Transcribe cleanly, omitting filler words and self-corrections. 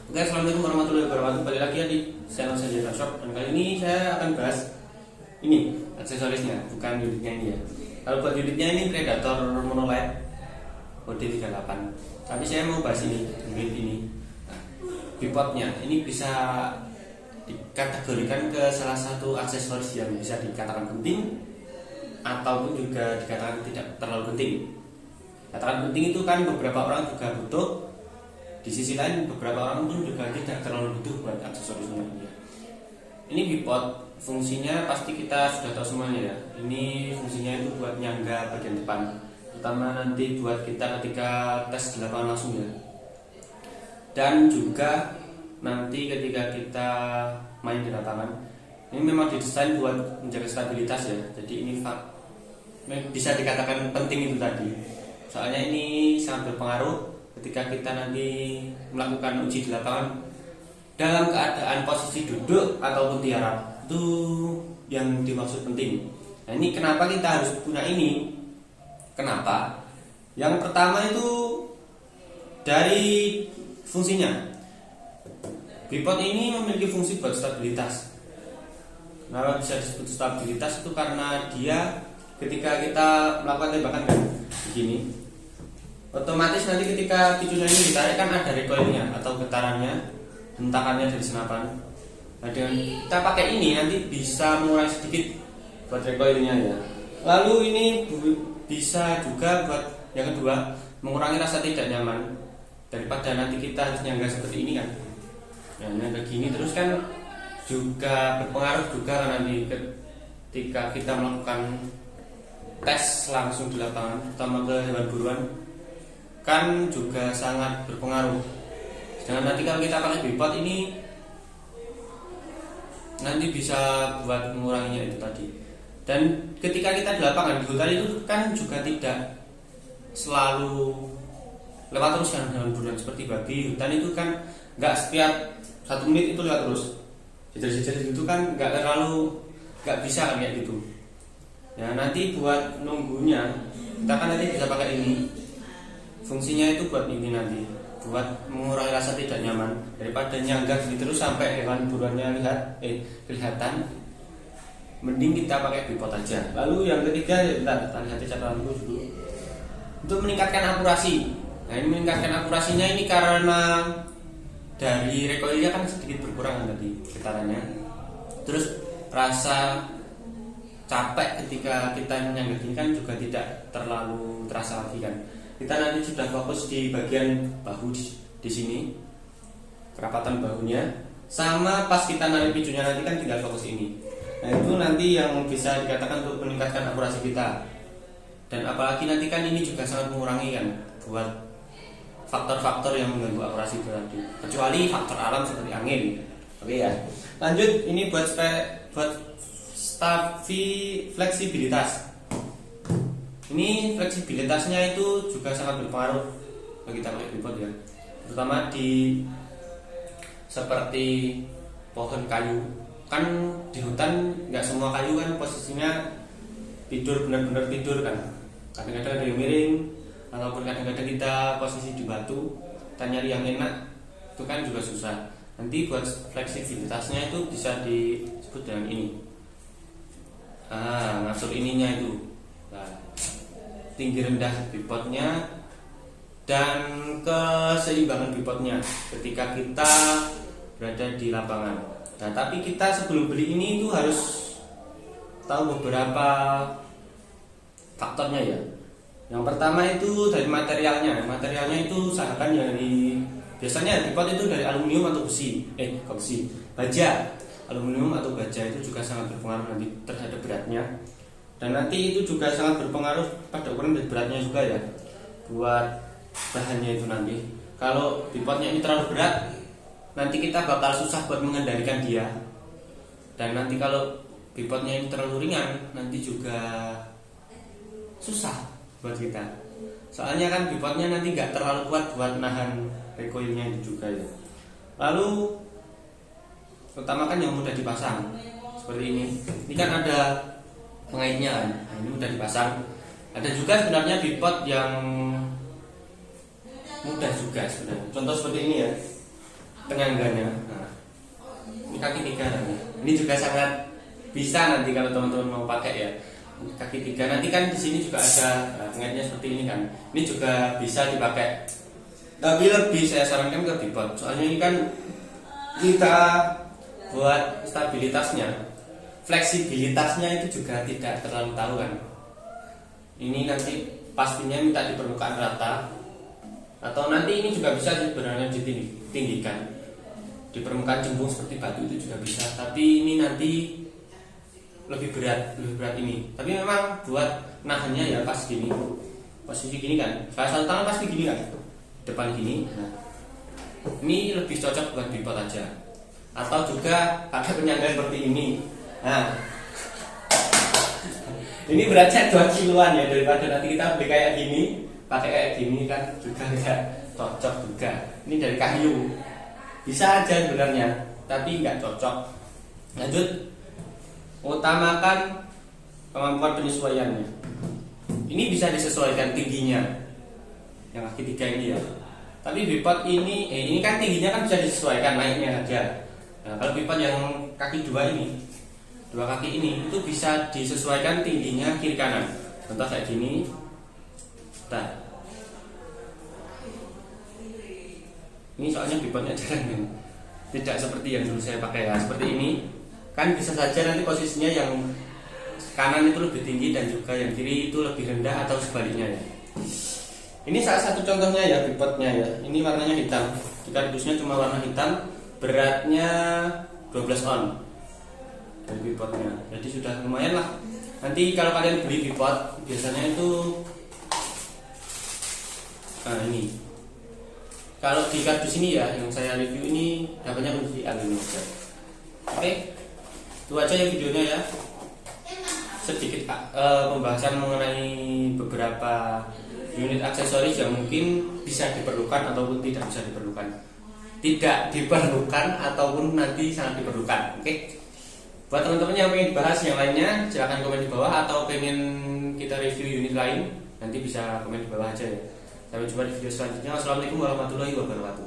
Oke, assalamualaikum warahmatullahi wabarakatuh. Kembali lagi ya di channel Sanjay Shop. Dan kali ini saya akan bahas ini aksesorisnya, bukan unitnya ini ya. Kalau buat unitnya ini Predator monolight body 38. Tapi saya mau bahas ini unit ini. Nah, bipodnya ini bisa dikategorikan ke salah satu aksesoris yang bisa dikatakan penting ataupun juga dikatakan tidak terlalu penting. Katakan penting itu kan beberapa orang juga butuh. Di sisi lain beberapa orang pun juga tidak terlalu butuh buat aksesorisnya ini. Ini bipod fungsinya pasti kita sudah tahu semuanya ya. Ini fungsinya itu buat nyangga bagian depan, terutama nanti buat kita ketika tes di lapangan langsung ya. Dan juga nanti ketika kita main di lapangan, ini memang didesain buat menjaga stabilitas ya. Jadi ini bisa dikatakan penting itu tadi. Soalnya ini sangat berpengaruh ketika kita nanti melakukan uji di lapangan dalam keadaan posisi duduk ataupun tiarap, itu yang dimaksud penting. Nah, ini kenapa kita harus punya ini? Kenapa? Yang pertama itu dari fungsinya. Bipod ini memiliki fungsi buat stabilitas. Kenapa bisa disebut stabilitas? Itu karena dia ketika kita melakukan tembakan kan begini, otomatis nanti ketika picunya ini ditarik kan ada recoilnya atau getarannya, hentakannya dari senapan. Nah, dengan kita pakai ini nanti bisa mengurangi sedikit buat recoilnya ya. Lalu ini bisa juga buat yang kedua mengurangi rasa tidak nyaman daripada nanti kita harus nyangga seperti ini kan. Nah, nyangga gini terus kan juga berpengaruh juga kan nanti ketika kita melakukan tes langsung di lapangan, terutama ke hewan buruan, kan juga sangat berpengaruh. Sedangkan nanti kalau kita pakai bipod ini nanti bisa buat menguranginya itu tadi. Dan ketika kita di lapangan di hutan itu kan juga tidak selalu lewat terus kan hewan buruan seperti babi. Hutan itu kan nggak setiap 1 menit itu lewat terus. Jejer-jejer itu kan nggak bisa kan kayak gitu. Ya nanti buat nunggunya kita kan nanti bisa pakai ini. Fungsinya itu buat ini nanti, buat mengurangi rasa tidak nyaman daripada nyangga gini terus sampai hewan buruannya kelihatan. Mending kita pakai bipod aja. Lalu yang ketiga, kita lihat catatan dulu. Untuk meningkatkan akurasi. Nah, ini meningkatkan akurasinya ini karena dari recoilnya kan sedikit berkurang tadi getarannya. Terus rasa capek ketika kita nyangga gini kan juga tidak terlalu terasa lagi kan. Kita nanti sudah fokus di bagian bahu di sini, kerapatan bahunya, sama pas kita narik picunya nanti kan tinggal fokus ini. Nah itu nanti yang bisa dikatakan untuk meningkatkan akurasi kita. Dan apalagi nanti kan ini juga sangat mengurangi kan buat faktor-faktor yang mengganggu akurasi itu tadi. Kecuali faktor alam seperti angin. Oke ya. Lanjut ini buat fleksibilitas. Ini fleksibilitasnya itu juga sangat berpengaruh bagi kita pakai bipod ya, terutama di seperti pohon kayu. Kan di hutan nggak semua kayu kan posisinya tidur benar-benar tidur kan. Kadang-kadang ada yang miring, ataupun kadang-kadang kita posisi di batu, kita nyari yang enak, itu kan juga susah. Nanti buat fleksibilitasnya itu bisa disebut dengan ini. Ngatur ininya itu. Nah, tinggi rendah bipodnya dan keseimbangan bipodnya ketika kita berada di lapangan. Nah, tapi kita sebelum beli ini itu harus tahu beberapa faktornya ya. Yang pertama itu dari materialnya. Materialnya itu usahakan dari biasanya bipod itu dari aluminium atau besi. Baja. Aluminium atau baja itu juga sangat berpengaruh nanti terhadap beratnya. Dan nanti itu juga sangat berpengaruh pada ukuran dan beratnya juga ya, buat bahannya itu nanti. Kalau bipodnya ini terlalu berat, nanti kita bakal susah buat mengendalikan dia. Dan nanti kalau bipodnya ini terlalu ringan, nanti juga susah buat kita. Soalnya kan bipodnya nanti nggak terlalu kuat buat nahan recoilnya itu juga ya. Lalu pertama kan yang mudah dipasang seperti ini. Ini kan ada pengaitnya kan. Nah, ini mudah dipasang. Ada juga sebenarnya bipod yang mudah juga sebenarnya. Contoh seperti ini ya. penyangganya. Nah, ini kaki 3 nanti. Ini juga sangat bisa nanti kalau teman-teman mau pakai ya. Kaki 3 nanti kan di sini juga ada pengaitnya seperti ini kan. Ini juga bisa dipakai. Tapi lebih saya sarankan ke bipod. Soalnya ini kan kita buat stabilitasnya, fleksibilitasnya itu juga tidak terlalu tahu kan. Ini nanti pastinya minta di permukaan rata, atau nanti ini juga bisa sebenarnya ditinggikan di permukaan jembung seperti batu itu juga bisa. Tapi ini nanti lebih berat ini. Tapi memang buat nahannya ya pas gini, posisi gini kan. Salah satu tangan pasti gini kan, depan gini. Nah, ini lebih cocok buat bipod aja. Atau juga pakai penyangga seperti ini. Nah, ini beratnya 2 kiloan ya, daripada nanti kita beli kayak gini, pakai kayak gini kan juga nggak cocok juga. Ini dari kayu, bisa aja sebenarnya, tapi nggak cocok. Lanjut, utamakan kemampuan penyesuaiannya. Ini bisa disesuaikan tingginya, yang kaki 3 ini ya. Tapi bipod ini kan tingginya kan bisa disesuaikan naiknya aja. Nah, kalau bipod yang kaki 2 ini, 2 kaki ini itu bisa disesuaikan tingginya kiri kanan. Contoh kayak gini. Nah, ini soalnya bipodnya jarang, tidak seperti yang dulu saya pakai ya. Seperti ini kan bisa saja nanti posisinya yang kanan itu lebih tinggi dan juga yang kiri itu lebih rendah atau sebaliknya ya. Ini salah satu contohnya ya bipodnya ya. Ini warnanya hitam. Kardusnya cuma warna hitam, beratnya 12 on dari bipodnya. Jadi sudah lumayan lah. Nanti kalau kalian beli bipod biasanya itu ini. Kalau di kardus ini ya yang saya review ini dapatnya kunci aluminium. Oke. Itu aja ya videonya ya. Sedikit pembahasan mengenai beberapa unit aksesoris yang mungkin bisa diperlukan ataupun tidak bisa diperlukan. Tidak diperlukan ataupun nanti sangat diperlukan. Oke. Buat teman-teman yang pengen bahas yang lainnya, silahkan komen di bawah, atau pengen kita review unit lain, nanti bisa komen di bawah aja ya. Sampai jumpa di video selanjutnya. Wassalamualaikum warahmatullahi wabarakatuh.